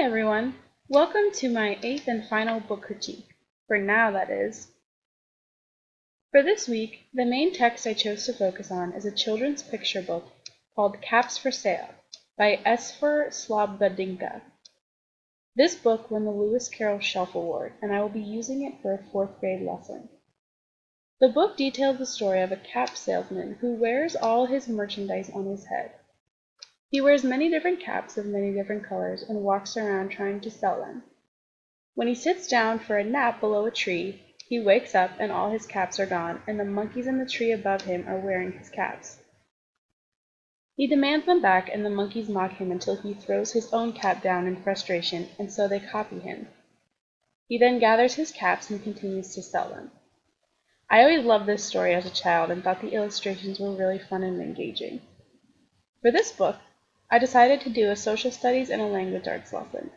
Hi everyone! Welcome to my 8th and final book critique, for now that is. For this week, the main text I chose to focus on is a children's picture book called Caps for Sale by Esfer Slobodinka. This book won the Lewis Carroll Shelf Award, and I will be using it for a 4th grade lesson. The book details the story of a cap salesman who wears all his merchandise on his head. He wears many different caps of many different colors and walks around trying to sell them. When he sits down for a nap below a tree, he wakes up and all his caps are gone, and the monkeys in the tree above him are wearing his caps. He demands them back, and the monkeys mock him until he throws his own cap down in frustration, and so they copy him. He then gathers his caps and continues to sell them. I always loved this story as a child and thought the illustrations were really fun and engaging. For this book, I decided to do a social studies and a language arts lesson.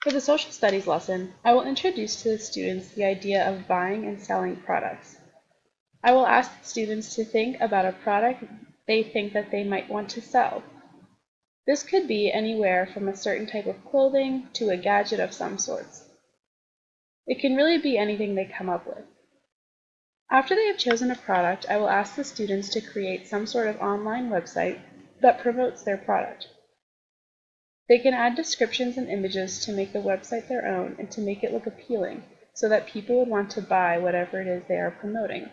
For the social studies lesson, I will introduce to the students the idea of buying and selling products. I will ask the students to think about a product they think that they might want to sell. This could be anywhere from a certain type of clothing to a gadget of some sorts. It can really be anything they come up with. After they have chosen a product, I will ask the students to create some sort of online website that promotes their product. They can add descriptions and images to make the website their own and to make it look appealing so that people would want to buy whatever it is they are promoting.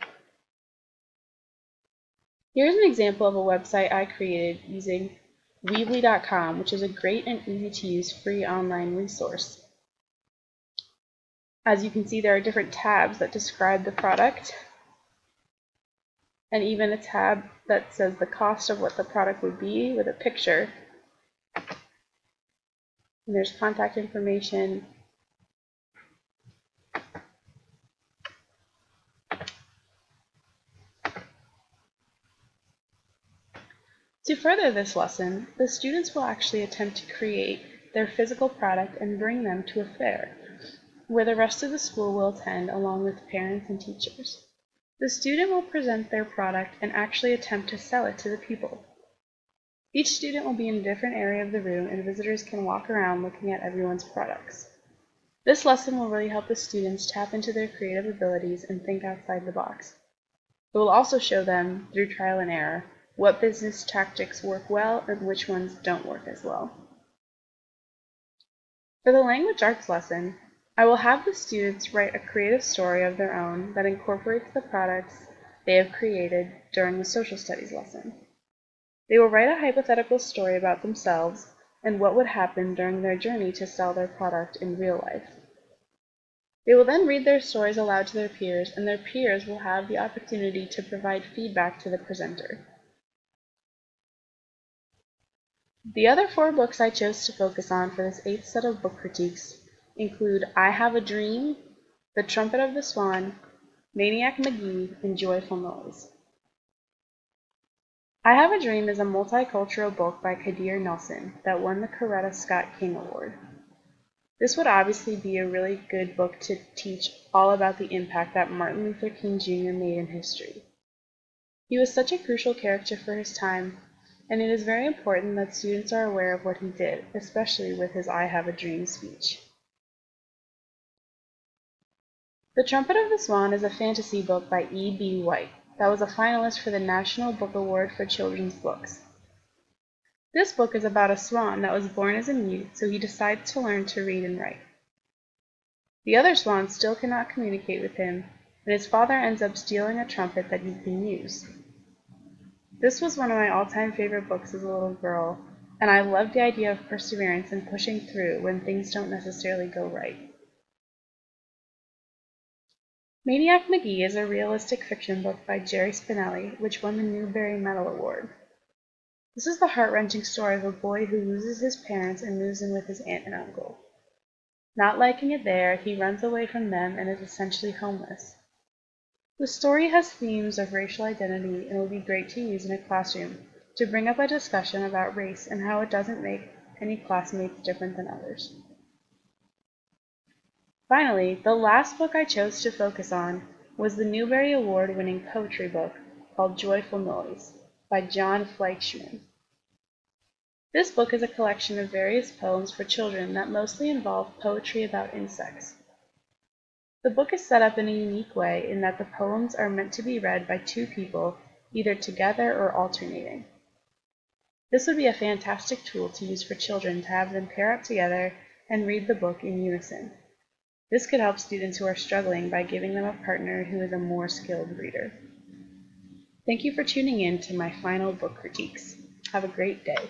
Here's an example of a website I created using Weebly.com, which is a great and easy to use free online resource. As you can see, there are different tabs that describe the product, and even a tab that says the cost of what the product would be with a picture. And there's contact information. To further this lesson, the students will actually attempt to create their physical product and bring them to a fair, where the rest of the school will attend along with parents and teachers. The student will present their product and actually attempt to sell it to the people. Each student will be in a different area of the room, and visitors can walk around looking at everyone's products. This lesson will really help the students tap into their creative abilities and think outside the box. It will also show them, through trial and error, what business tactics work well and which ones don't work as well. For the language arts lesson, I will have the students write a creative story of their own that incorporates the products they have created during the social studies lesson. They will write a hypothetical story about themselves and what would happen during their journey to sell their product in real life. They will then read their stories aloud to their peers, and their peers will have the opportunity to provide feedback to the presenter. The other 4 books I chose to focus on for this 8th set of book critiques include I Have a Dream, The Trumpet of the Swan, Maniac Magee, and Joyful Noise. I Have a Dream is a multicultural book by Kadir Nelson that won the Coretta Scott King Award. This would obviously be a really good book to teach all about the impact that Martin Luther King Jr. made in history. He was such a crucial character for his time, and it is very important that students are aware of what he did, especially with his I Have a Dream speech. The Trumpet of the Swan is a fantasy book by E.B. White that was a finalist for the National Book Award for Children's Books. This book is about a swan that was born as a mute, so he decides to learn to read and write. The other swans still cannot communicate with him, and his father ends up stealing a trumpet that he can use. This was one of my all-time favorite books as a little girl, and I loved the idea of perseverance and pushing through when things don't necessarily go right. Maniac Magee is a realistic fiction book by Jerry Spinelli, which won the Newbery Medal Award. This is the heart-wrenching story of a boy who loses his parents and moves in with his aunt and uncle. Not liking it there, he runs away from them and is essentially homeless. The story has themes of racial identity and will be great to use in a classroom to bring up a discussion about race and how it doesn't make any classmates different than others. Finally, the last book I chose to focus on was the Newbery Award-winning poetry book called Joyful Noise by John Fleischman. This book is a collection of various poems for children that mostly involve poetry about insects. The book is set up in a unique way in that the poems are meant to be read by two people, either together or alternating. This would be a fantastic tool to use for children to have them pair up together and read the book in unison. This could help students who are struggling by giving them a partner who is a more skilled reader. Thank you for tuning in to my final book critiques. Have a great day.